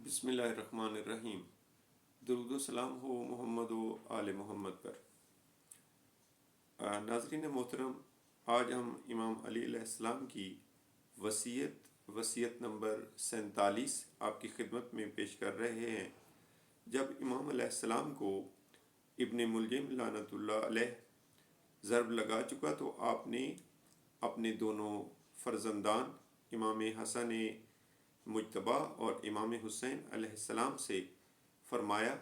بسم اللہ الرحمن الرحیم۔ درود و سلام ہو محمد و آل محمد پر۔ ناظرین محترم، آج ہم امام علی علیہ السلام کی وصیت نمبر 47 آپ کی خدمت میں پیش کر رہے ہیں۔ جب امام علیہ السلام کو ابن ملجم لعنت اللہ علیہ ضرب لگا چکا تو آپ نے اپنے دونوں فرزندان امام حسن مجتبی اور امام حسین علیہ السلام سے فرمایا،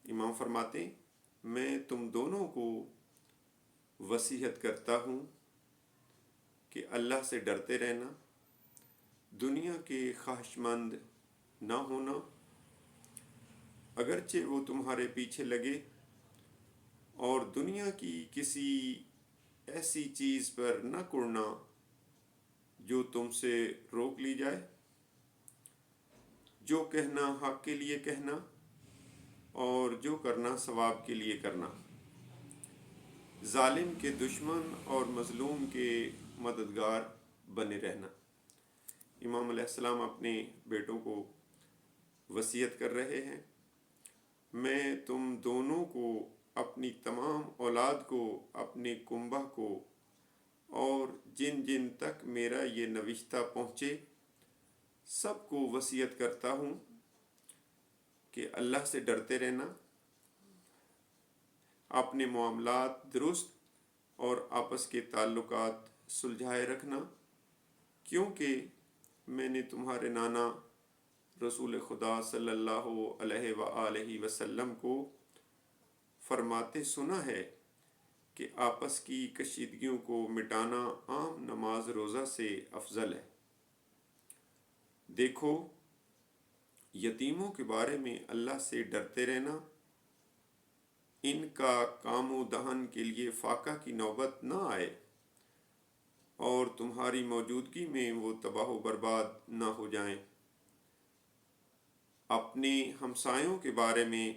امام فرماتے، میں تم دونوں کو وصیت کرتا ہوں کہ اللہ سے ڈرتے رہنا، دنیا کے خواہش مند نہ ہونا، اگرچہ وہ تمہارے پیچھے لگے، اور دنیا کی کسی ایسی چیز پر نہ کڑنا جو تم سے روک لی جائے، جو کہنا حق کے لیے کہنا اور جو کرنا ثواب کے لیے کرنا، ظالم کے دشمن اور مظلوم کے مددگار بنے رہنا۔ امام علیہ السلام اپنے بیٹوں کو وصیت کر رہے ہیں، میں تم دونوں کو، اپنی تمام اولاد کو، اپنے کنبہ کو، اور جن جن تک میرا یہ نوشتہ پہنچے سب کو وصیت کرتا ہوں کہ اللہ سے ڈرتے رہنا، اپنے معاملات درست اور آپس کے تعلقات سلجھائے رکھنا، کیونکہ میں نے تمہارے نانا رسول خدا صلی اللہ علیہ وآلہ وسلم کو فرماتے سنا ہے کہ آپس کی کشیدگیوں کو مٹانا عام نماز روزہ سے افضل ہے۔ دیکھو، یتیموں کے بارے میں اللہ سے ڈرتے رہنا، ان کا کام و دہن کے لیے فاقہ کی نوبت نہ آئے اور تمہاری موجودگی میں وہ تباہ و برباد نہ ہو جائیں۔ اپنے ہمسایوں کے بارے میں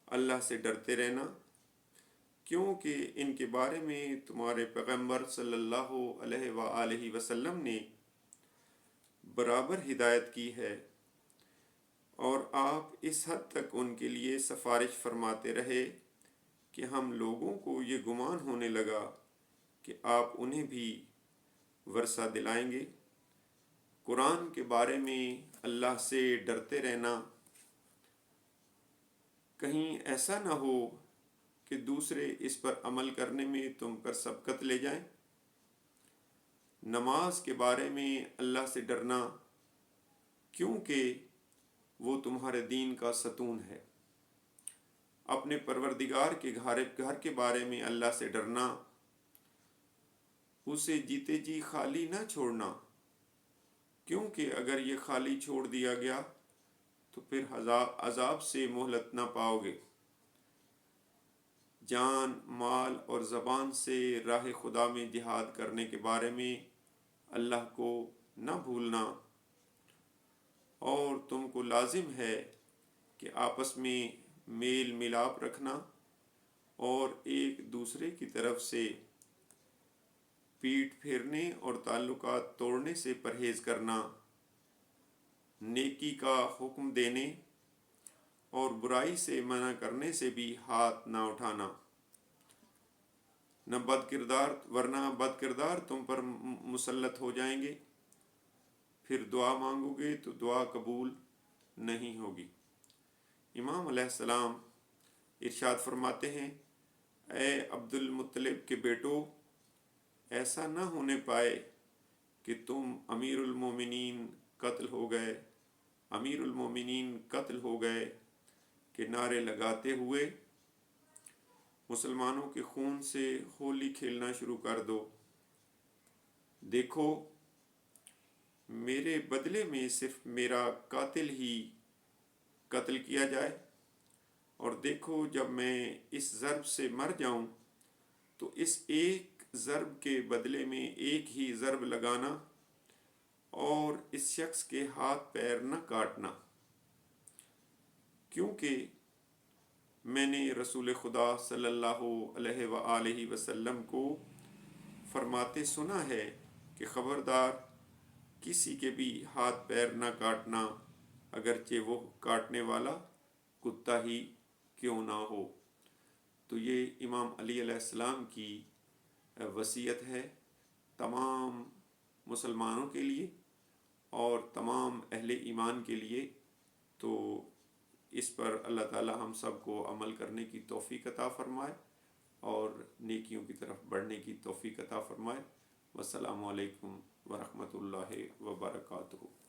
اللہ سے ڈرتے رہنا، کیونکہ ان کے بارے میں تمہارے پیغمبر صلی اللہ علیہ وآلہ وسلم نے برابر ہدایت کی ہے، اور آپ اس حد تک ان کے لیے سفارش فرماتے رہے کہ ہم لوگوں کو یہ گمان ہونے لگا کہ آپ انہیں بھی ورثہ دلائیں گے۔ قرآن کے بارے میں اللہ سے ڈرتے رہنا، کہیں ایسا نہ ہو کہ دوسرے اس پر عمل کرنے میں تم پر سبقت لے جائیں۔ نماز کے بارے میں اللہ سے ڈرنا، کیونکہ وہ تمہارے دین کا ستون ہے۔ اپنے پروردگار کے گھر کے بارے میں اللہ سے ڈرنا، اسے جیتے جی خالی نہ چھوڑنا، کیونکہ اگر یہ خالی چھوڑ دیا گیا تو پھر عذاب سے مہلت نہ پاؤ گے۔ جان، مال اور زبان سے راہ خدا میں جہاد کرنے کے بارے میں اللہ کو نہ بھولنا، اور تم کو لازم ہے کہ آپس میں میل ملاپ رکھنا اور ایک دوسرے کی طرف سے پیٹھ پھیرنے اور تعلقات توڑنے سے پرہیز کرنا، نیکی کا حکم دینے اور برائی سے منع کرنے سے بھی ہاتھ نہ اٹھانا، نہ بد کردار، ورنہ بد کردار تم پر مسلط ہو جائیں گے، پھر دعا مانگو گے تو دعا قبول نہیں ہوگی۔ امام علیہ السلام ارشاد فرماتے ہیں، اے عبد المطلب کے بیٹو، ایسا نہ ہونے پائے کہ تم امیر المومنین قتل ہو گئے کہ نعرے لگاتے ہوئے مسلمانوں کے خون سے ہولی کھیلنا شروع کر دو۔ دیکھو، میرے بدلے میں صرف میرا قاتل ہی قتل کیا جائے، اور دیکھو جب میں اس ضرب سے مر جاؤں تو اس ایک ضرب کے بدلے میں ایک ہی ضرب لگانا اور اس شخص کے ہاتھ پیر نہ کاٹنا، کیونکہ میں نے رسول خدا صلی اللہ علیہ وآلہ وسلم کو فرماتے سنا ہے کہ خبردار، کسی کے بھی ہاتھ پیر نہ کاٹنا اگرچہ وہ کاٹنے والا کتا ہی کیوں نہ ہو۔ تو یہ امام علی علیہ السلام کی وصیت ہے تمام مسلمانوں کے لیے اور تمام اہل ایمان کے لیے۔ تو اس پر اللہ تعالی ہم سب کو عمل کرنے کی توفیق عطا فرمائے اور نیکیوں کی طرف بڑھنے کی توفیق عطا فرمائے۔ والسلام علیکم ورحمۃ اللہ وبرکاتہ۔